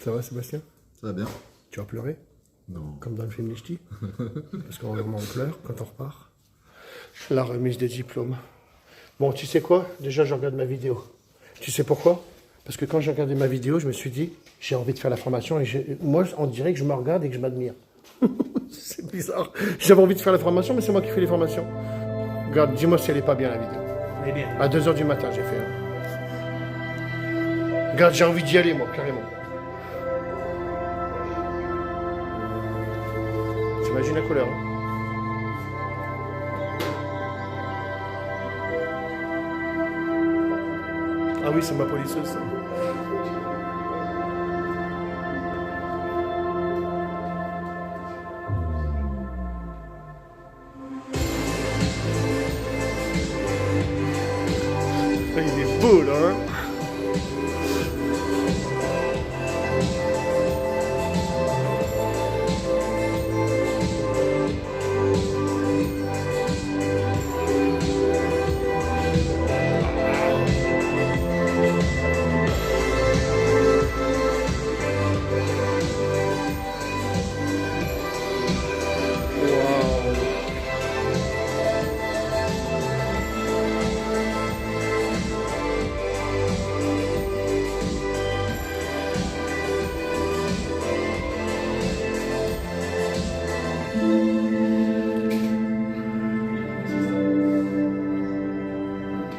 Ça va, Sébastien? Ça va bien? Tu as pleuré? Non. Comme dans le film Les Ch'tis? Parce qu'en on pleure quand on repart. La remise des diplômes. Bon, tu sais quoi? Déjà, je regarde ma vidéo. Tu sais pourquoi? Parce que quand j'ai regardé ma vidéo, je me suis dit, j'ai envie de faire la formation. Et moi, on dirait que je me regarde et que je m'admire. C'est bizarre. J'avais envie de faire la formation, mais c'est moi qui fais les formations. Regarde, dis-moi si elle est pas bien, la vidéo. Elle est bien. À 2h du matin, j'ai fait. Regarde, j'ai envie d'y aller, moi, carrément. T'imagines la couleur, hein? Ah oui, c'est ma polisseuse, ça. Il est beau, là, hein?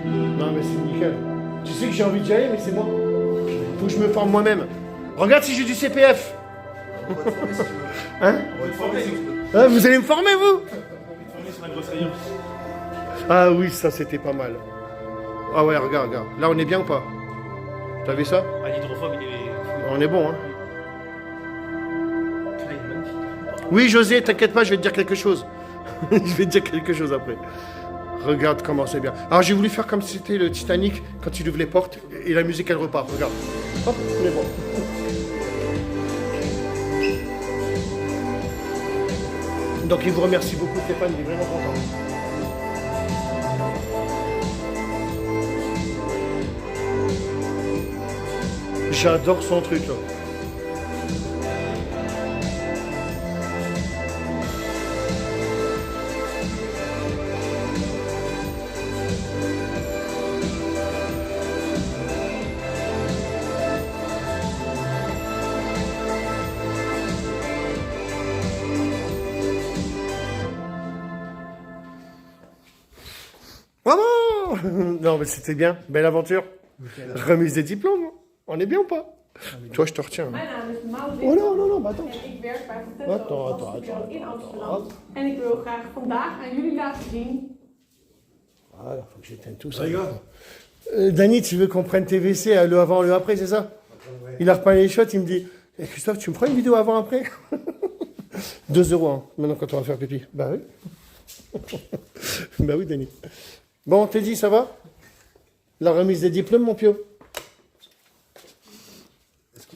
Non, mais c'est nickel. Tu sais que j'ai envie d'y aller, mais c'est moi. Faut que je me forme moi-même. Regarde si j'ai du CPF. Hein? Ah, vous allez me former, vous? Sur la grosse rayon. Ah oui, ça c'était pas mal. Ah ouais, regarde, regarde. Là, on est bien ou pas? T'as vu ça? Ah, l'hydrophobe, il est. On est bon, hein? Ah, il est magnifique. Oui, José, t'inquiète pas, je vais te dire quelque chose. Je vais te dire quelque chose après. Regarde comment c'est bien. Alors, j'ai voulu faire comme si c'était le Titanic quand il ouvre les portes et la musique elle repart. Regarde. Hop, on est bon. Donc, il vous remercie beaucoup, Stéphane, il est vraiment content. J'adore son truc, là. Bravo! Non, mais c'était bien. Belle aventure. Remise des diplômes. On est bien ou pas? Toi, je te retiens. Mijn naam is Maud Oh non, non, non, bah attends. en ik werk bij Attends, Hotel in Amsterdam. attends. En ik wil graag vandaag aan jullie laten zien. Voilà, faut que j'éteigne tout ça. Dany, tu veux qu'on prenne tes WC, le avant, le après, c'est ça? Il a repeint les shots, il me dit eh, Christophe, tu me prends une vidéo avant, après? 2 € hein, maintenant quand on va faire pipi. Bah oui. Bah oui, Dany. Bon, t'es dit, ça va? La remise des diplômes, mon pio?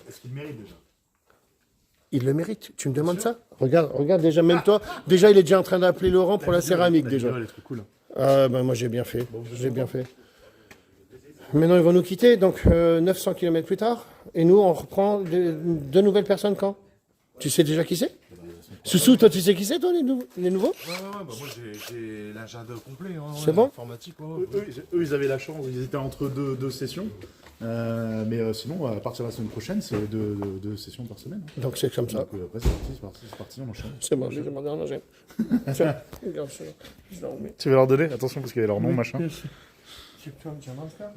Est-ce qu'il mérite déjà? Il le mérite. Tu me demandes ça? Regarde, regarde déjà, même toi. Déjà, il est déjà en train d'appeler Laurent pour la céramique, déjà. Elle est trop cool. Ah, ben moi, j'ai bien fait. J'ai bien fait. Maintenant, ils vont nous quitter, donc 900 km plus tard. Et nous, on reprend deux nouvelles personnes quand? Tu sais déjà qui c'est? Soussou, toi, tu sais qui c'est, toi, les nouveaux? Ouais, bah moi j'ai l'agenda complet. Hein, C'est bon? Informatique, eux, ils avaient la chance, ils étaient entre deux sessions. Mais sinon, à partir de la semaine prochaine, c'est deux sessions par semaine. Hein. Donc, c'est comme ça. Donc après, c'est parti, on enchaîne. C'est bon, j'ai demandé un agent. Tiens, regarde ça. Je l'en remets. Tu veux leur donner? Attention, parce qu'il y a leur nom, machin.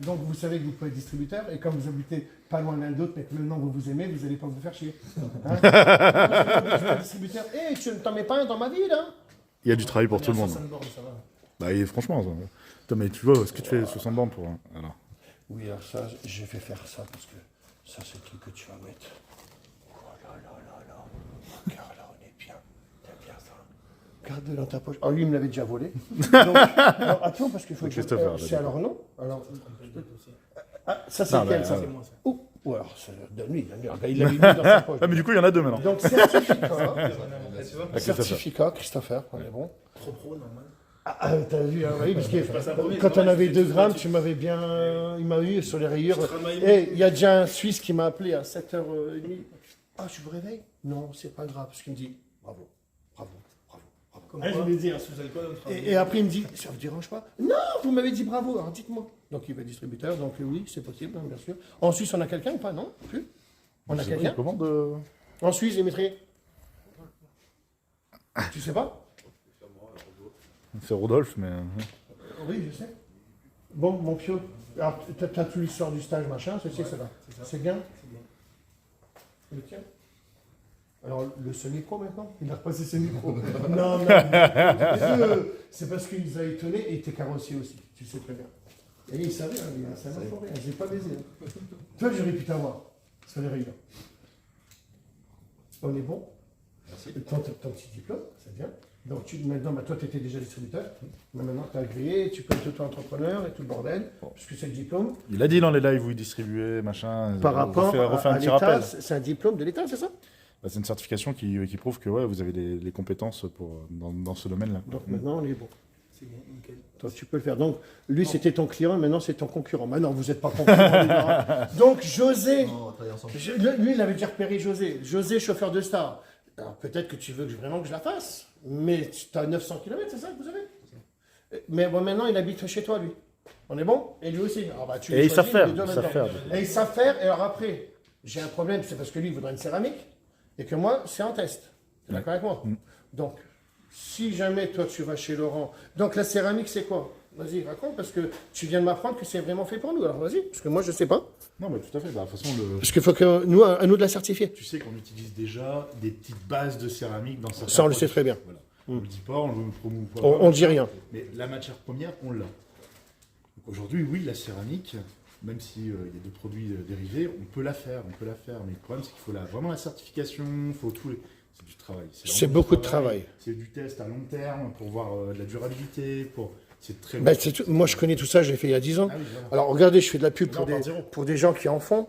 Donc vous savez que vous pouvez être distributeur et comme vous habitez pas loin l'un de l'autre mais que maintenant vous vous aimez, vous n'allez pas vous faire chier. Hein vous êtes distributeur. Eh, tu ne t'en mets pas un dans ma ville, hein? Il y a du travail pour tout le monde. Ça va. Bah, et franchement, ça... Attends, mais tu vois, ce que tu fais 60 bornes pour. Alors. Oui, alors ça, je vais faire ça parce que ça c'est le truc que tu vas mettre. Oh là là là là. Regarde là, on est bien. T'aimes bien ça? Garde-le dans ta poche. Ah, lui, il me l'avait déjà volé. Donc, alors, attends, parce qu'il faut que je... C'est alors non? Alors... Ah, ça c'est lequel, ça? Ou alors, donne-lui, il l'a mis dans sa poche. Ah, mais du coup, il y en a deux maintenant. Donc, certificat, Christopher, on est bon. Trop pro, normal. Ah, t'as vu, hein, oui, parce que quand on avait 2 grammes, tu m'avais bien... Il m'a eu sur les rayures. Et il y a déjà un Suisse qui m'a appelé à 7h30. Ah, je vous réveille? Non, c'est pas grave. Parce qu'il me dit, bravo, bravo, bravo, bravo. Comme Ah, quoi, je lui ai dit, hein. sous alcool, on travaille. Et après, il me dit, ça vous dérange pas? Non, vous m'avez dit bravo, alors dites-moi. Donc, il va distributeur, donc oui, c'est possible, hein, bien sûr. En Suisse, on a quelqu'un ou pas? Non, plus. On a quelqu'un? En Suisse, Dimitri? Tu sais pas? C'est Rodolphe, mais... Oui, je sais. Bon, mon Pio, alors, t'as tout l'histoire du stage, machin, ceci, cela. C'est bien? Le tien? Alors, le semi-pro maintenant? Il a repassé semi-pro. Non, c'est parce qu'il nous a étonnés et il était carrossier aussi, tu le sais très bien. Et il savait, hein, il a un salon pour rien, je l'ai pas baisé. Hein. Toi, j'aurais pu t'avoir, sur les rayons. On est bon? Merci. Ton petit diplôme, c'est bien. Donc, maintenant, toi, tu étais déjà distributeur. Mais maintenant, tu as agréé, tu peux être auto-entrepreneur et tout le bordel, puisque c'est le diplôme. Il a dit dans les lives où il distribuait, machin. Par rapport refait à un petit l'État, rappel. c'est un diplôme de l'État, c'est ça? Bah, c'est une certification qui prouve que ouais, vous avez les compétences dans ce domaine-là. Donc maintenant, on est bon. C'est bon, nickel. Toi, tu peux le faire. Donc, lui, c'était ton client, et maintenant, c'est ton concurrent. Maintenant, vous n'êtes pas concurrent. Les gars. Donc, José, Non, on va travailler ensemble. lui, il avait déjà repéré José. José, chauffeur de star. Alors, peut-être que tu veux vraiment que je la fasse, mais tu as 900 km, c'est ça que vous avez? Mais bon, maintenant, il habite chez toi, lui. On est bon? Et lui aussi. Alors, bah, tu Et les ils savent choisis, faire. les deux Ils en savent même faire. temps. Et ils savent faire. Et alors après, j'ai un problème, c'est parce que lui, il voudrait une céramique, et que moi, c'est en test. Tu es d'accord avec moi? Donc, si jamais toi, tu vas chez Laurent... Donc, la céramique, c'est quoi? Vas-y, raconte, parce que tu viens de m'apprendre que c'est vraiment fait pour nous. Alors, vas-y, parce que moi, je ne sais pas. Non, mais tout à fait. Bah, de toute façon, Parce qu'il faut que nous, à nous de la certifier. tu sais qu'on utilise déjà des petites bases de céramique dans certains Ça, on le sait produits. très bien. Voilà. On ne le dit pas, on ne le promeut pas. On ne dit rien. Mais la matière première, on l'a. Donc aujourd'hui, oui, la céramique, même s'il y a des produits dérivés, on peut la faire. Mais le problème, c'est qu'il faut vraiment la certification, il faut tout les... C'est du travail. C'est vraiment beaucoup du de travail. C'est du test à long terme pour voir de la durabilité. C'est très Ben, c'est tout. Moi, je connais tout ça, j'ai fait il y a 10 ans. Ah oui, voilà. Alors, regardez, je fais de la pub Non, par zéro. pour des gens qui en font.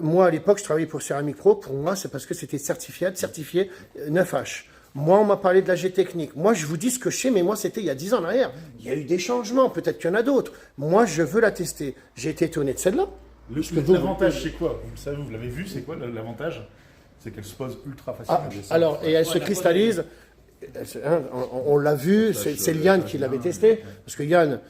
Moi, à l'époque, je travaillais pour Céramique Pro. Pour moi, c'est parce que c'était certifié 9H. Moi, on m'a parlé de la G-Technique. Moi, je vous dis ce que je sais, mais moi, c'était il y a 10 ans en arrière. Il y a eu des changements, peut-être qu'il y en a d'autres. Moi, je veux la tester. J'ai été étonné de celle-là. L'avantage, c'est quoi? Vous le savez, vous l'avez vu, c'est quoi l'avantage? C'est qu'elle se pose ultra facilement. Alors, et elle se cristallise. Hein, on l'a vu, c'est Yann qui l'avait testé, parce que Yann,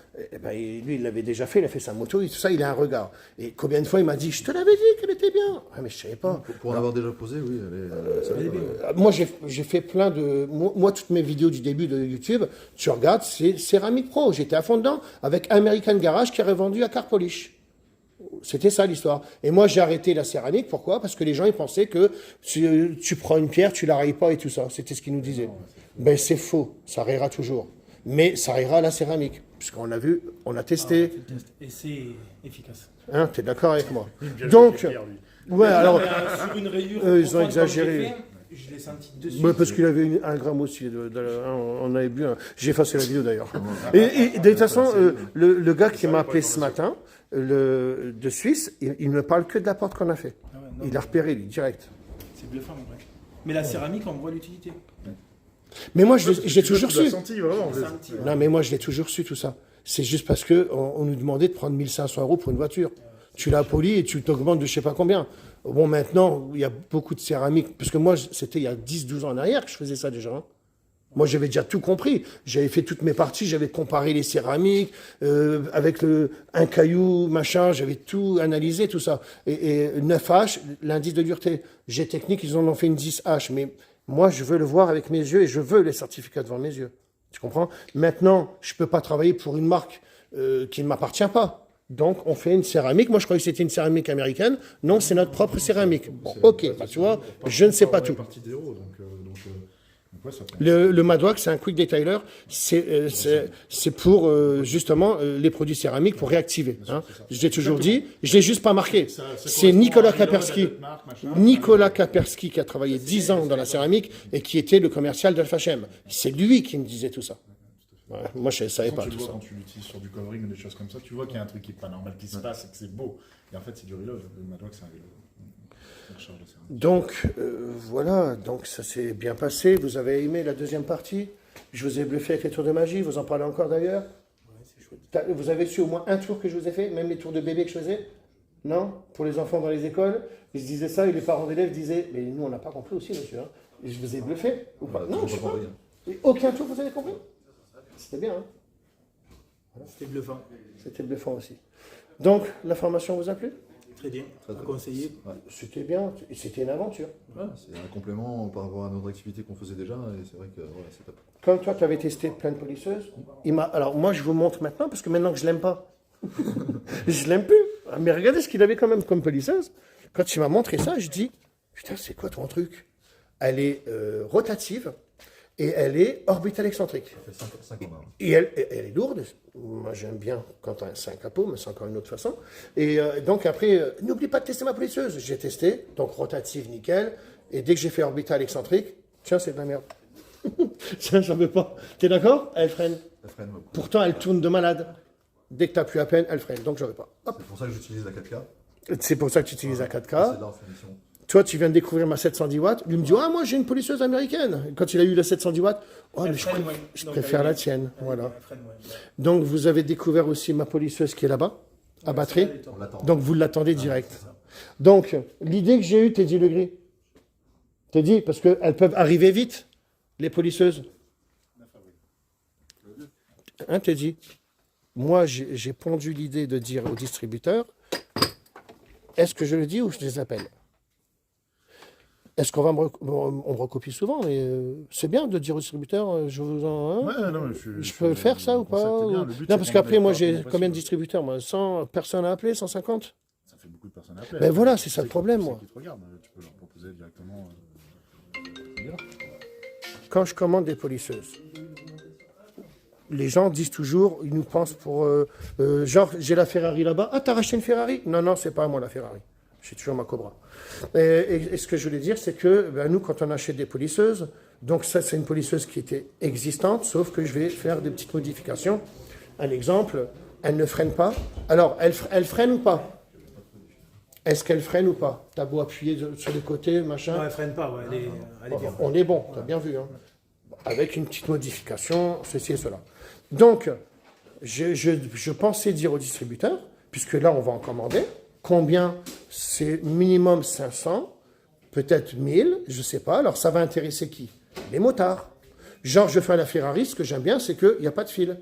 lui, il l'avait déjà fait, il a fait sa moto, et tout ça, il a un regard. Et combien de fois il m'a dit, je te l'avais dit qu'elle était bien. Ah, mais je savais pas. Pour en avoir déjà posé, oui, elle est bien. Moi, j'ai fait plein de... Moi, toutes mes vidéos du début de YouTube, tu regardes, c'est Céramique Pro. J'étais à fond dedans, avec American Garage qui a revendu à Car Polish. C'était ça l'histoire. Et moi, j'ai arrêté la céramique. Pourquoi? Parce que les gens, ils pensaient que tu prends une pierre, tu la rayes pas et tout ça. C'était ce qu'ils nous disaient. Ben, c'est faux. Ça rayera toujours. Mais ça rayera la céramique. Puisqu'on a vu, on a testé. Et c'est efficace. Hein, tu es d'accord avec moi? Donc, ouais, alors, Sur une rayure, ils ont profonde comme exagéré. j'ai fait, je l'ai senti dessus. ouais, parce qu'il avait un gramme aussi. On avait bu un... J'ai effacé la vidéo d'ailleurs. Et de toute façon, le gars qui m'a appelé ce matin, de Suisse, il ne parle que de la porte qu'on a fait. Ah ouais, non, Il a repéré, lui, direct. c'est bluffant, en vrai. Mais la céramique, on voit l'utilité. Mais moi, je l'ai toujours su. Senti, vraiment. C'est un petit- Non, mais moi, je l'ai toujours su, tout ça. C'est juste parce que on nous demandait de prendre 1500 € pour une voiture. Tu l'as poli et tu t'augmentes de je sais pas combien. Bon, maintenant, il y a beaucoup de céramique. Parce que moi, c'était il y a 10-12 ans en arrière que je faisais ça déjà. Hein. Moi, j'avais déjà tout compris. J'avais fait toutes mes parties, j'avais comparé les céramiques avec un caillou, machin, j'avais tout analysé, tout ça. Et 9H, l'indice de dureté. G-Technique, ils en ont fait une 10H. Mais moi, je veux le voir avec mes yeux et je veux les certificats devant mes yeux. Tu comprends? Maintenant, je ne peux pas travailler pour une marque qui ne m'appartient pas. Donc, on fait une céramique. Moi, je croyais que c'était une céramique américaine. Non, c'est notre propre céramique. Bon, ok, bah, tu vois, je ne sais pas tout. Partie zéro, donc ouais, ça prend. Le Madwax, c'est un quick detailer. C'est pour, justement, les produits céramiques pour réactiver. Hein. Je l'ai toujours dit. Je l'ai juste pas marqué. C'est Nicolas Kapersky. Nicolas Kapersky qui a travaillé 10 ans dans la céramique et qui était le commercial d'Alpha-Chem. C'est lui qui me disait tout ça. Ouais, moi, je ne savais pas Tu tout vois, ça. quand tu l'utilises sur du covering ou des choses comme ça, tu vois qu'il y a un truc qui n'est pas normal qui se passe et que c'est beau. Et en fait, c'est du reload. Le Madwax, c'est un reload. On recharge la céramique. Donc, voilà. Donc, ça s'est bien passé. Vous avez aimé la deuxième partie. Je vous ai bluffé avec les tours de magie. Vous en parlez encore d'ailleurs. Vous avez su au moins un tour que je vous ai fait, même les tours de bébé que je faisais. Non? Pour les enfants dans les écoles, ils se disaient ça et les parents d'élèves disaient, mais nous on n'a pas compris aussi, monsieur. Hein. Et je vous ai bluffé ou pas? Non, je sais pas. Et aucun tour vous avez compris? C'était bien, hein? C'était bluffant. C'était bluffant aussi. Donc, la formation vous a plu? Très bien. Très, très Conseiller. C'était bien, et c'était une aventure. Ouais, c'est un complément par rapport à notre activité qu'on faisait déjà, et c'est vrai que ouais, c'est top. Comme toi, tu avais testé plein de polisseuses, alors moi je vous montre maintenant, parce que maintenant que je l'aime pas, je l'aime plus. Mais regardez ce qu'il avait quand même comme polisseuse. Quand il m'a montré ça, je dis, putain, c'est quoi ton truc? Elle est rotative et elle est orbitale excentrique. Ça fait 5 ans. Et elle est lourde. Moi, j'aime bien quand c'est un capot, mais c'est encore une autre façon. Et donc après, n'oublie pas de tester ma polisseuse. J'ai testé, donc rotative, nickel. Et dès que j'ai fait orbitale excentrique, tiens, c'est de la merde. Tiens, j'en veux pas. T'es d'accord? Elle freine. Elle freine, ouais. Pourtant, elle tourne de malade. Dès que tu appuies à peine, elle freine. Donc, j'en veux pas. Hop. C'est pour ça que j'utilise la 4K. C'est pour ça que tu utilises la C'est 4K. de leur finition. Toi, tu viens de découvrir ma 710 watts. Lui me dit, ah, moi, j'ai une polisseuse américaine. Quand il a eu la 710 watts, oh, mais je préfère la tienne. Voilà. Donc, vous avez découvert aussi ma polisseuse qui est là-bas, à batterie. On l'attend. Donc, vous l'attendez direct. Donc, l'idée que j'ai eue, Teddy Legris. Teddy, parce qu'elles peuvent arriver vite, les polisseuses. Hein, Teddy? Moi, j'ai pondu l'idée de dire aux distributeurs, est-ce que je le dis ou je les appelle? Est-ce qu'on va on me recopie souvent, mais c'est bien de dire aux distributeurs, je vous en... hein, Ouais, non, je peux le faire, ça, ou pas? Non, parce qu'après, moi, j'ai combien de distributeurs? Moi, 100 personnes à appeler, 150? Ça fait beaucoup de personnes à appeler. Ben voilà, c'est ça le problème, moi. Qui te regardent, tu peux leur proposer directement. Quand je commande des polisseuses, les gens disent toujours, ils nous pensent pour... genre, j'ai la Ferrari là-bas. Ah, t'as racheté une Ferrari? Non, non, c'est pas à moi la Ferrari. J'ai toujours ma Cobra. Et ce que je voulais dire, c'est que ben, nous, quand on achète des polisseuses, donc ça, c'est une polisseuse qui était existante, sauf que je vais faire des petites modifications. Un exemple, elle ne freine pas. Alors, elle freine ou pas? Est-ce qu'elle freine ou pas? T'as beau appuyer sur les côtés, machin. Non, elle freine pas, ouais, elle est bien. On est bon, t'as bien vu. Hein. Avec une petite modification, ceci et cela. Donc, je pensais dire au distributeur, puisque là, on va en commander, combien? C'est minimum 500, peut-être 1000, je ne sais pas. Alors, ça va intéresser qui? Les motards. Genre, je fais à la Ferrari, ce que j'aime bien, c'est qu'il n'y a pas de fil.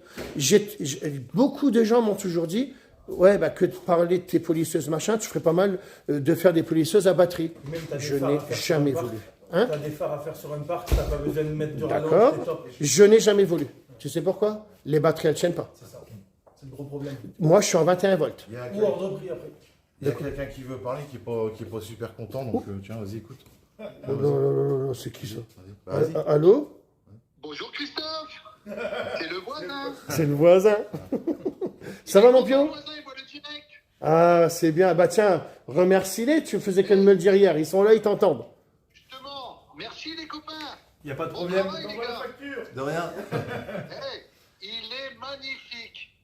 Beaucoup de gens m'ont toujours dit, ouais, bah, que de parler de tes polisseuses, machin, tu ferais pas mal de faire des polisseuses à batterie. Je n'ai jamais voulu. Hein? Tu as des phares à faire sur un parc, tu n'as pas besoin de mettre du radon. D'accord. Je n'ai jamais voulu. Tu sais pourquoi? Les batteries, elles ne tiennent pas. C'est ça. C'est le gros problème. Moi, je suis en 21 volts. Il y a Ou hors de prix après. quelqu'un qui veut parler, qui est pas super content, donc tiens, vas-y, écoute. Non, c'est qui ça? Vas-y. Allô? Bonjour Christophe, c'est le voisin. C'est le voisin. Ça va, mon pion? Le voisin, il voit le direct. Ah, c'est bien. Bah tiens, remercie-les. Tu faisais que de me le dire hier. Ils sont là, ils t'entendent. Justement, merci les copains. Il n'y a pas de Bon problème. travail les gars. De rien. Hey, il est magnifique.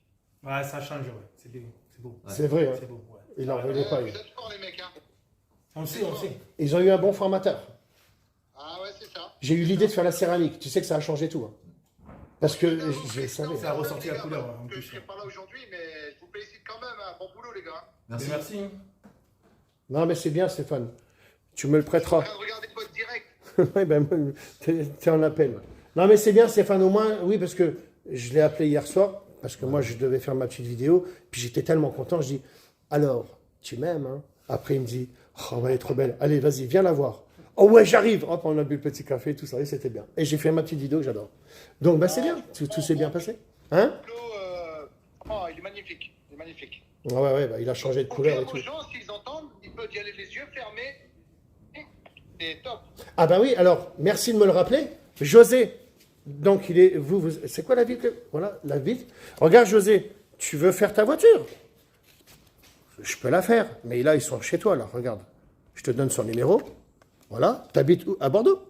Ouais, ça change, ouais. C'est beau. C'est beau. C'est vrai. Hein. C'est beau, ouais. Ils n'en revenaient pas. Vous Ils. êtes forts les mecs, hein. On le sait, on le sait. Ils ont eu un bon formateur. Ah ouais, c'est ça. J'ai eu l'idée de faire la céramique. Tu sais que ça a changé tout. Hein. Parce que je savais. Ça a ressorti la couleur, Bah, en que plus. je ne serai pas là aujourd'hui, mais je vous félicite quand même. Hein. Bon boulot les gars. Merci. Merci. Non, mais c'est bien, Stéphane. Tu me le Je suis en prêteras. train de regarder votre direct. Oui, ben, t'es en appel. Non, mais c'est bien, Stéphane, au moins, oui, parce que je l'ai appelé hier soir, parce que moi, je devais faire ma petite vidéo, puis j'étais tellement content, je dis, alors, tu m'aimes, hein? Après, il me dit, oh, elle est trop belle, allez, vas-y, viens la voir. Oh ouais, j'arrive. Hop, on a bu le petit café, tout ça, et c'était bien. Et j'ai fait ma petite vidéo que j'adore. Donc, ben, c'est bien, tout s'est bien passé. Hein? Oh, il est magnifique. Il est magnifique. Ouais, bah, il a changé de couleur et Aux tout. gens, s'ils entendent, ils peuvent y aller les yeux fermés. C'est top. Ah bah oui, alors, merci de me le rappeler. José, donc il est, c'est quoi la ville que, voilà, la ville. Regarde José, tu veux faire ta voiture? Je peux la faire, mais là ils sont chez toi, là, regarde. Je te donne son numéro, voilà, t'habites où? À Bordeaux?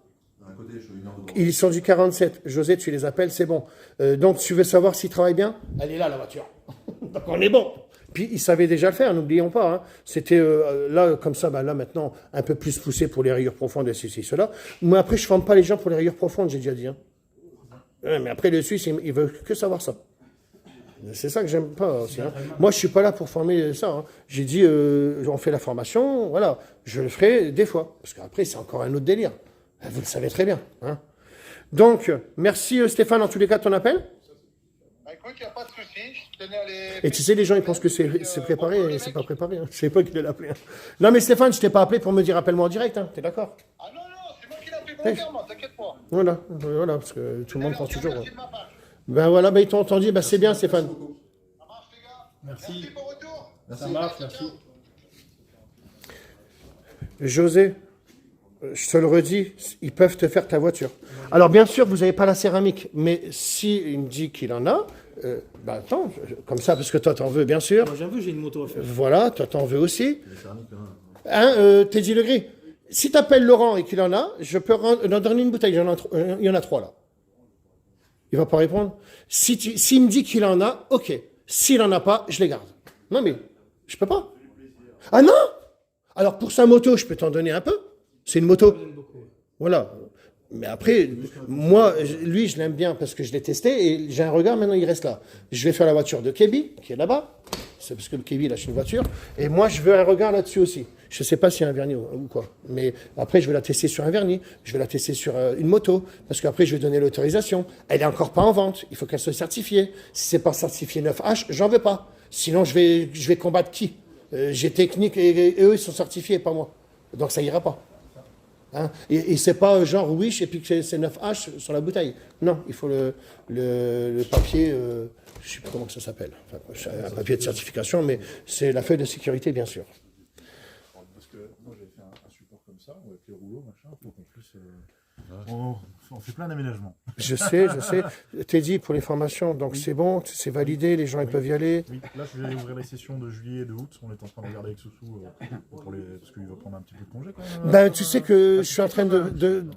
À côté, je suis une heure de Bordeaux. Ils sont du 47, José, tu les appelles, c'est bon. Donc tu veux savoir s'ils travaillent bien? Elle est là, la voiture. Donc on est bon. Puis ils savaient déjà le faire, n'oublions pas. Hein. C'était là, comme ça, bah, là maintenant, un peu plus poussé pour les rayures profondes et ceci, cela. Mais après, je ne forme pas les gens pour les rayures profondes, j'ai déjà dit. Hein. Ouais, mais après, le Suisse, il veut que savoir ça. C'est ça que j'aime pas aussi. Hein. Moi, je suis pas là pour former ça. Hein. J'ai dit, on fait la formation, voilà. Je le ferai des fois. Parce qu'après, c'est encore un autre délire. Vous le savez très bien. Hein. Donc, merci Stéphane, en tous les cas, de ton appel. Bah, écoute, il n'y a pas de souci. Je tenais à les... Et tu sais, les gens, ils pensent que c'est préparé, et c'est pas préparé. Hein. Je sais pas qui l'a appelé. Hein. Non, mais Stéphane, je t'ai pas appelé pour me dire appelle-moi en direct. Hein. T'es d'accord? Ah non, non, c'est moi qui l'ai appelé volontairement, t'inquiète pas. Voilà, parce que tout le monde pense toujours. Merci de ma part. Ben voilà, ben ils t'ont entendu, ben c'est bien Stéphane. Ça marche, les gars. Merci. Bon retour. Ça marche, merci. José, je te le redis, ils peuvent te faire ta voiture. Alors bien sûr, vous n'avez pas la céramique, mais si il me dit qu'il en a, ben attends, comme ça, parce que toi t'en veux bien sûr. Moi, j'avoue, j'ai une moto à faire. Voilà, toi t'en veux aussi. Les céramiques, hein. Hein, Teddy Legris, si t'appelles Laurent et qu'il en a, je peux en donner une bouteille, il y en a 3 là. Il va pas répondre. S'il me dit qu'il en a, ok. S'il en a pas, je les garde. Non mais, je peux pas. Ah non! Alors pour sa moto, je peux t'en donner un peu. C'est une moto. Voilà. Mais après, moi, lui, je l'aime bien parce que je l'ai testé et j'ai un regard, maintenant il reste là. Je vais faire la voiture de Kébi, qui est là-bas. C'est parce que le Kébi, il achète une voiture. Et moi, je veux un regard là-dessus aussi. Je ne sais pas s'il y a un vernis ou quoi. Mais après, je vais la tester sur un vernis. Je vais la tester sur une moto. Parce qu'après, je vais donner l'autorisation. Elle n'est encore pas en vente. Il faut qu'elle soit certifiée. Si c'est pas certifié 9H, j'en veux pas. Sinon, je vais combattre qui? J'ai Technique et eux, ils sont certifiés, pas moi. Donc, ça ira pas. Hein, et c'est pas genre Wish et puis que c'est 9H sur la bouteille. Non, il faut le papier, je sais pas comment ça s'appelle. Enfin, un papier de certification, mais c'est la feuille de sécurité, bien sûr. Parce que moi j'avais fait un support comme ça, avec les rouleaux, machin, pour qu'on puisse. On fait plein d'aménagements. Je sais. T'es dit pour les formations, donc c'est bon, c'est validé, les gens ils peuvent y aller. Oui, là je vais ouvrir les sessions de juillet et de août. On est en train de regarder avec Soussou parce qu'il va prendre un petit peu de congé quand même. Ben, tu sais que je suis en train tu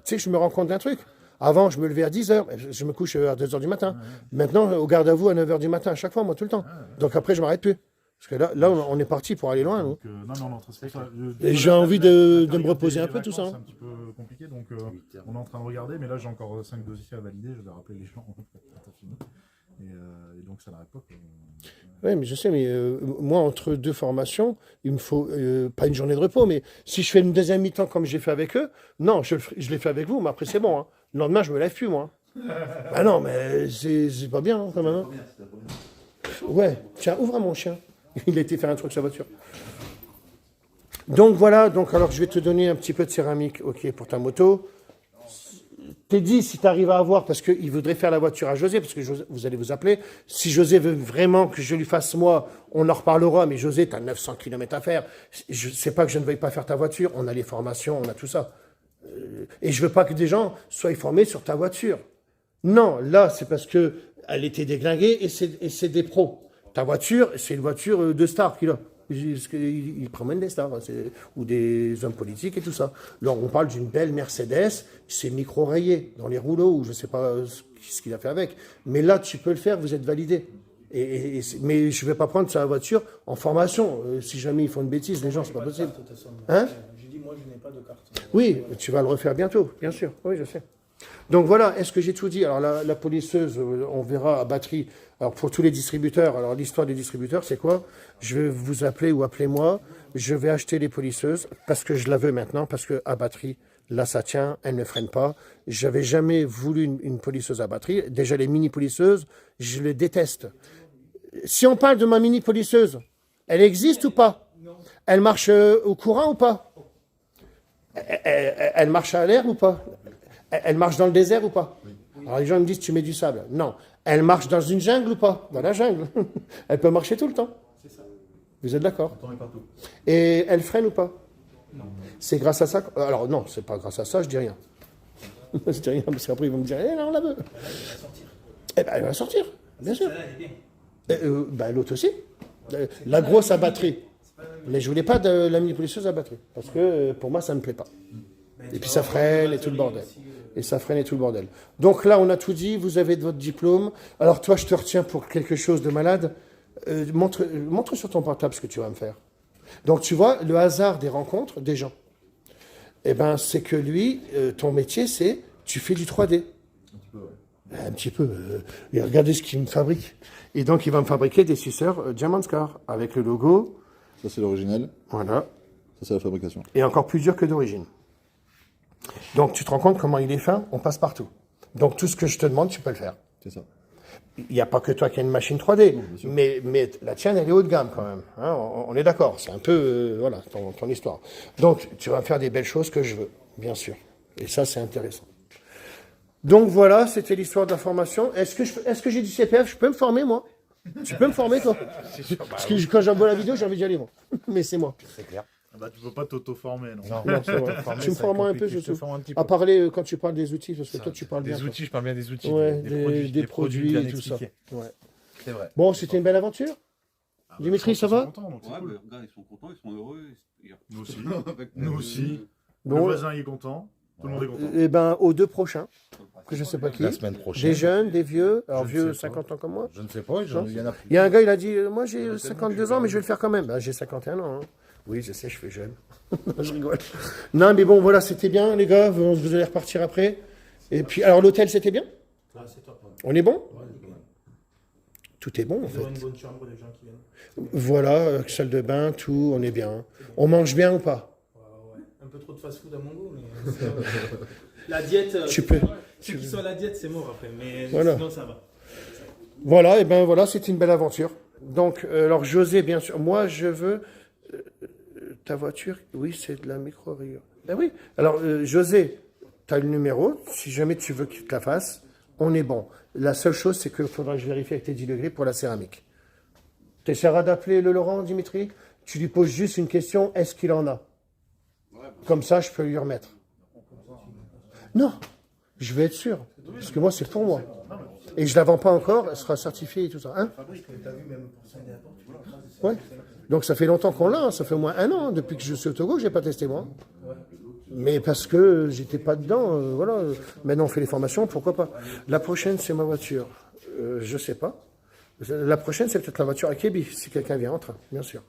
sais, je me rends compte d'un truc. Avant, je me levais à 10h, je me couche à 2h du matin. Maintenant, au garde à vous à 9h du matin à chaque fois, moi, tout le temps. Donc après, je m'arrête plus. Parce que là, on est parti pour aller loin. Donc, non, c'est ça. Et j'ai envie de me reposer un peu, tout ça. C'est un petit peu compliqué, donc on est en train de regarder, mais là j'ai encore 5 dossiers à valider, je vais rappeler les gens quand t'as fini. Et donc ça n'arrête pas. Oui, mais je sais, mais moi, entre deux formations, il me faut pas une journée de repos, mais si je fais une deuxième mi-temps comme j'ai fait avec eux, non, je l'ai fait avec vous, mais après c'est bon. Hein. Le lendemain, je me lève plus, moi. Ah non, mais c'est pas bien, hein, quand même. Hein. Ouais, tiens, ouvre à mon chien. Il a été faire un truc sur sa voiture. Donc voilà, alors je vais te donner un petit peu de céramique, ok, pour ta moto. T'es dit si tu arrives à avoir, parce qu'il voudrait faire la voiture à José, parce que vous allez vous appeler. Si José veut vraiment que je lui fasse moi, on en reparlera, mais José, tu as 900 km à faire. Je sais pas que je ne veuille pas faire ta voiture, on a les formations, on a tout ça. Et je veux pas que des gens soient formés sur ta voiture. Non, là, c'est parce que elle était déglinguée et c'est des pros. Ta voiture, c'est une voiture de star qu'il a. Il promène des stars, ou des hommes politiques et tout ça. Là, on parle d'une belle Mercedes, c'est micro-rayé dans les rouleaux, ou je ne sais pas ce qu'il a fait avec. Mais là, tu peux le faire, vous êtes validé. Mais je ne vais pas prendre sa voiture en formation. Si jamais ils font une bêtise, les gens, c'est pas possible. Hein? J'ai dit, moi, je n'ai pas de carte. Oui, tu vas le refaire bientôt, bien sûr. Oui, je sais. Donc voilà, est-ce que j'ai tout dit? Alors la polisseuse, on verra à batterie. Alors pour tous les distributeurs, alors l'histoire des distributeurs, c'est quoi? Je vais vous appeler ou appelez-moi. Je vais acheter les polisseuses parce que je la veux maintenant, parce que à batterie, là ça tient, elle ne freine pas. J'avais jamais voulu une polisseuse à batterie. Déjà les mini polisseuses, je les déteste. Si on parle de ma mini polisseuse, elle existe ou pas? Elle marche au courant ou pas? Elle marche à l'air ou pas? Elle marche dans le désert ou pas? Alors les gens me disent, tu mets du sable. Non. Elle marche dans une jungle ou pas? Dans la jungle. Elle peut marcher tout le temps. C'est ça. Vous êtes d'accord? Tout le temps et partout. Et elle freine ou pas? Non. C'est grâce à ça? Alors non, c'est pas grâce à ça, je dis rien. Je dis rien, parce qu'après ils vont me dire, eh non, on la veut. Elle va sortir. Eh ben elle va sortir, bien sûr. Celle-là, elle est bien. Ben, l'autre aussi. La grosse à batterie. Mais je voulais pas de la mini-polisseuse à batterie. Parce que pour moi, ça me plaît pas. Et puis ça freine et tout le bordel. Et ça freine et tout le bordel. Donc là, on a tout dit, vous avez votre diplôme. Alors toi, je te retiens pour quelque chose de malade. Montre sur ton portable ce que tu vas me faire. Donc tu vois, le hasard des rencontres des gens. Eh ben, c'est que lui, ton métier, c'est, tu fais du 3D. Un petit peu, ouais. Un petit peu. Et regardez ce qu'il me fabrique. Et donc, il va me fabriquer des suceurs Diamond Scar avec le logo. Ça, c'est l'original. Voilà. Ça, c'est la fabrication. Et encore plus dur que d'origine. Donc, tu te rends compte comment il est fin? On passe partout. Donc, tout ce que je te demande, tu peux le faire. C'est ça. Il n'y a pas que toi qui as une machine 3D, mais la tienne, elle est haut de gamme quand même. Hein, on est d'accord, c'est un peu voilà, ton histoire. Donc, tu vas me faire des belles choses que je veux, bien sûr. Et ça, c'est intéressant. Donc voilà, c'était l'histoire de la formation. Est-ce que j'ai du CPF? Je peux me former, moi? Tu peux me former, toi? Parce que quand j'envoie la vidéo, j'ai envie d'y aller, moi. Mais c'est moi. C'est clair. Ah bah, tu peux pas t'auto-former, non. Non, c'est vrai. Tu me formes un peu, surtout. À parler quand tu parles des outils, parce que toi, tu parles bien. Des outils, je parle bien des outils. Ouais, des produits et tout ça. Ouais. C'est vrai. Bon, c'était une belle aventure. Dimitri, ça va? Ouais, bah, regarde, ils sont contents, ils sont heureux. Nous aussi. Nous aussi. Bon. Le voisin, il est content. Tout le monde est content. Eh ben, aux 2 prochains, que je sais pas qui. La semaine prochaine. Des jeunes, des vieux. Alors, Je ne vieux, sais pas. 50 ans comme moi. Je ne sais pas, il y en a plus. Il y a un gars, il a dit, moi j'ai 52 ans, mais je vais le faire quand même. Ben, j'ai 51 ans. Hein. Oui, je sais, je fais jeune. Je rigole. Non, mais bon, voilà, c'était bien, les gars. Vous allez repartir après. Et puis, alors, l'hôtel, c'était bien? Ah, c'est top. Ouais. On est bon? Ouais, nickel. Tout est bon, en Ils ont une fait. bonne chambre, les gens qui viennent. Voilà, salle de bain, tout, on est bien. On mange bien ou pas? Ouais. Un peu trop de fast-food à mon goût, mais la diète, Tu peux. ceux qui sont à la diète, c'est mort après, mais Voilà. sinon ça va. Voilà, et ben voilà, c'était une belle aventure. Donc, alors José, bien sûr, moi je veux ta voiture. Oui, c'est de la micro-rayure. Ben oui. Alors José, tu as le numéro. Si jamais tu veux qu'il te la fasse, on est bon. La seule chose, c'est qu'il faudra que je vérifie avec tes 10 degrés pour la céramique. Tu essaieras d'appeler le Laurent, Dimitri. Tu lui poses juste une question, est-ce qu'il en a? Comme ça, je peux lui remettre. Non, je vais être sûr. Parce que moi, c'est pour moi. Et je ne la vends pas encore, elle sera certifiée et tout ça. Hein? Ouais. Donc ça fait longtemps qu'on l'a, hein. Ça fait au moins 1 an, hein. Depuis que je suis au Togo, je n'ai pas testé moi. Mais parce que j'étais pas dedans, voilà. Maintenant on fait les formations, pourquoi pas. La prochaine, c'est ma voiture. Je sais pas. La prochaine, c'est peut-être la voiture à Kébi, si quelqu'un vient en train, bien sûr.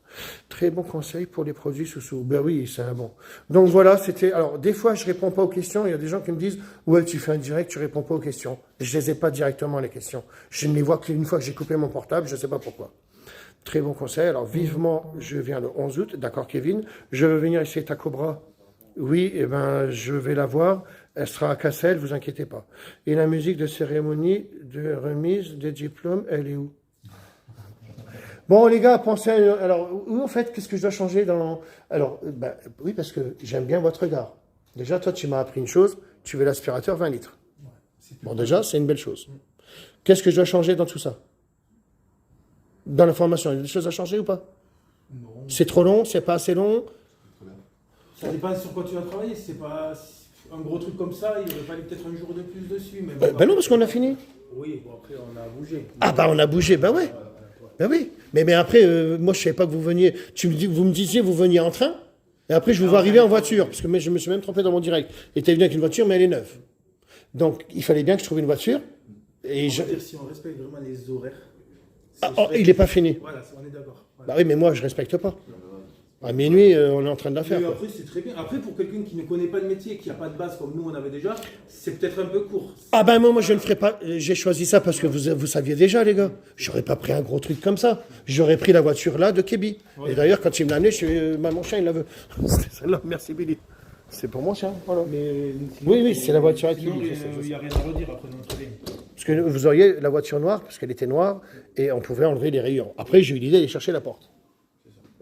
Très bon conseil pour les produits sous-sous. Ben oui, c'est un bon. Donc voilà, c'était... Alors, des fois, je réponds pas aux questions. Il y a des gens qui me disent, ouais, tu fais un direct, tu réponds pas aux questions. Je les ai pas directement, les questions. Je ne les vois qu'une fois que j'ai coupé mon portable, je sais pas pourquoi. Très bon conseil. Alors, vivement, je viens le 11 août. D'accord, Kevin. Je veux venir essayer ta Cobra. Oui, eh ben, je vais la voir. Elle sera à Cassel, vous inquiétez pas. Et la musique de cérémonie, de remise des diplômes, elle est où? Bon, les gars, pensez à... Alors, où, en fait, qu'est-ce que je dois changer dans... Alors, ben, oui, parce que j'aime bien votre regard. Déjà, toi, tu m'as appris une chose. Tu veux l'aspirateur 20 litres. Bon, déjà, c'est une belle chose. Qu'est-ce que je dois changer dans tout ça? Dans la formation, il y a des choses à changer ou pas? Non. C'est trop long? C'est pas assez long? Ça dépend sur quoi tu vas travailler. Si c'est pas un gros truc comme ça, il aurait fallu peut-être un jour de plus dessus. Mais bon, Ben non, parce qu'on a fini. Oui, bon, après, on a bougé. Ah bah on a bougé, ben ouais. Ben oui. Mais après, moi je savais pas que vous veniez. Vous me disiez vous veniez en train, et après je vous vois arriver en voiture, parce que je me suis même trompé dans mon direct. Il était venu avec une voiture, mais elle est neuve. Donc il fallait bien que je trouve une voiture. Et On va dire, si on respecte vraiment les horaires. Ah, oh, il n'est pas fini. Voilà, on est d'accord. Voilà. Bah oui, mais moi je respecte pas. À minuit, on est en train de la faire. Mais Quoi. après, c'est très bien. Après, pour quelqu'un qui ne connaît pas le métier, qui n'a pas de base comme nous on avait déjà, c'est peut-être un peu court. Ah ben moi je ne ferai pas. J'ai choisi ça parce que vous saviez déjà, les gars. J'aurais pas pris un gros truc comme ça. J'aurais pris la voiture là de Kébi. Ouais. Et d'ailleurs, quand il me l'a amené, je suis mon chien, il la veut. C'était celle-là. Merci Billy. C'est pour mon chien. Voilà. Mais Oui, c'est la voiture à sinon, Kébi. il n'y a rien à redire après notre ligne. Parce que vous auriez la voiture noire, parce qu'elle était noire, et on pouvait enlever les rayures. Après, j'ai eu l'idée d'aller chercher la porte.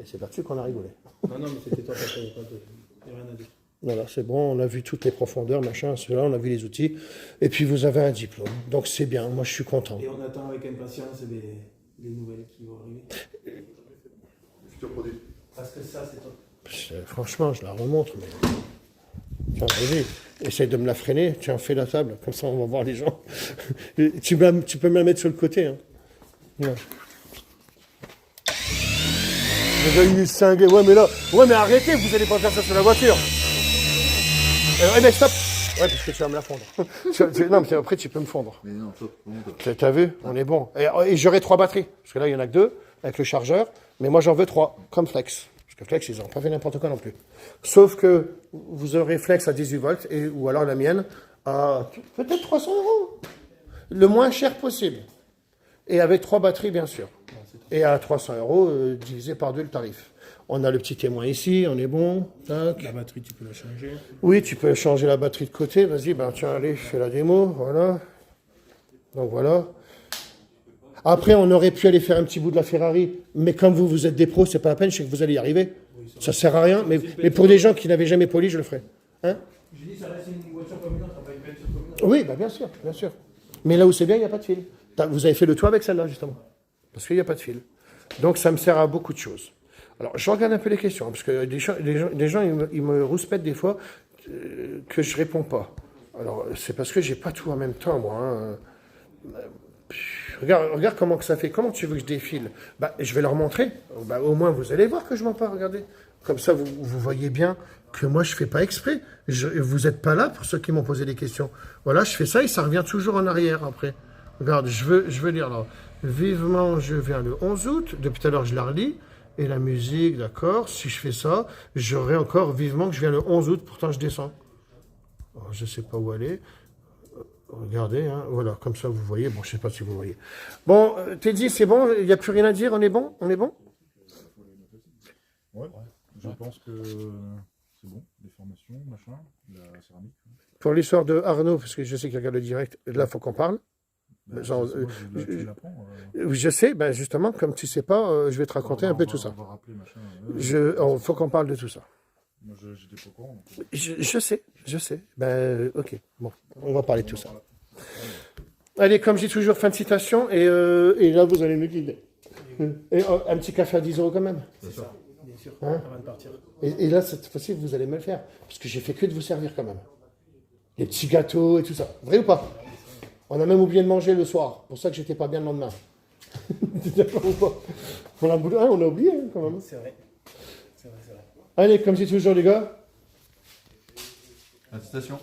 Et c'est là-dessus qu'on a rigolé. Non, mais c'était toi, il n'y a rien à dire. Voilà, c'est bon, on a vu toutes les profondeurs, machin, cela, on a vu les outils. Et puis vous avez un diplôme. Donc c'est bien, moi je suis content. Et on attend avec impatience les nouvelles qui vont arriver. Futur produit. Parce que ça, c'est top. Franchement, je la remonte, mais... Tiens, vas-y, essaye de me la freiner, tiens, fais la table, comme ça on va voir les gens. Tu peux me la mettre sur le côté. Hein. Ouais. Il est cinglé. Ouais, mais arrêtez, vous allez pas faire ça sur la voiture. Ouais, mais stop. Ouais, parce que tu vas me la fondre. Non, mais après, tu peux me fondre. Mais non, top, vraiment top. T'as vu? On est bon. Et j'aurai 3 batteries. Parce que là, il y en a que 2 avec le chargeur. Mais moi, j'en veux 3, comme Flex. Parce que Flex, ils n'ont pas fait n'importe quoi non plus. Sauf que vous aurez Flex à 18 volts, ou alors la mienne à peut-être 300 €. le moins cher possible. Et avec 3 batteries, bien sûr. Et à 300 € divisé par 2 le tarif. On a le petit témoin ici, on est bon. Tac. La batterie, tu peux la changer. Oui, tu peux changer la batterie de côté. Vas-y, ben tiens, allez, fais la démo. Voilà. Donc voilà. Après, on aurait pu aller faire un petit bout de la Ferrari. Mais comme vous êtes des pros, c'est pas la peine, je sais que vous allez y arriver. Ça sert à rien. Mais pour des gens qui n'avaient jamais poli, je le ferai. Hein? J'ai dit, ça reste une voiture comme une autre, pas une voiture comme une autre. Oui, bah bien sûr, bien sûr. Mais là où c'est bien, il n'y a pas de fil. Vous avez fait le toit avec celle-là, justement. Parce qu'il n'y a pas de fil. Donc, ça me sert à beaucoup de choses. Alors, je regarde un peu les questions, parce que des gens ils me rouspètent des fois que je réponds pas. Alors, c'est parce que j'ai pas tout en même temps, moi. Hein. Regarde comment que ça fait. Comment tu veux que je défile? Bah, je vais leur montrer. Bah, au moins, vous allez voir que je m'en parle, regardez. Comme ça, vous voyez bien que moi, je fais pas exprès. Vous n'êtes pas là pour ceux qui m'ont posé des questions. Voilà, je fais ça et ça revient toujours en arrière après. Regarde, je veux lire là. Vivement, je viens le 11 août. Depuis tout à l'heure, je la relis. Et la musique, d'accord. Si je fais ça, j'aurai encore vivement que je viens le 11 août. Pourtant, je descends. Oh, je sais pas où aller. Regardez, hein, voilà, comme ça, vous voyez. Bon, je sais pas si vous voyez. Bon, Teddy, c'est bon? Il n'y a plus rien à dire? On est bon? On est bon? Ouais, je pense que c'est bon, les formations, machin, la céramique. Pour l'histoire de Arnaud, parce que je sais qu'il regarde le direct, là, il faut qu'on parle. Genre, Tu l'apprends. Je sais, ben justement, comme tu sais pas, je vais te raconter un peu tout ça. On va rappeler, machin. Il faut qu'on parle de tout ça. Moi, j'étais pas au courant. Je sais. Ben, ok, bon, on va parler de tout ça. Allez, comme je dis toujours, fin de citation, et là, vous allez me guider. Et un petit café à 10 € quand même. C'est ça, bien sûr, Hein? avant de partir. Et là, cette fois-ci, vous allez me le faire, parce que j'ai fait que de vous servir quand même. Les petits gâteaux et tout ça. Vrai ou pas? On a même oublié de manger le soir. Pour ça que j'étais pas bien le lendemain. T'es d'accord ou pas? On a oublié hein, quand même. C'est vrai. C'est vrai. Allez, comme c'est toujours les gars. Félicitations.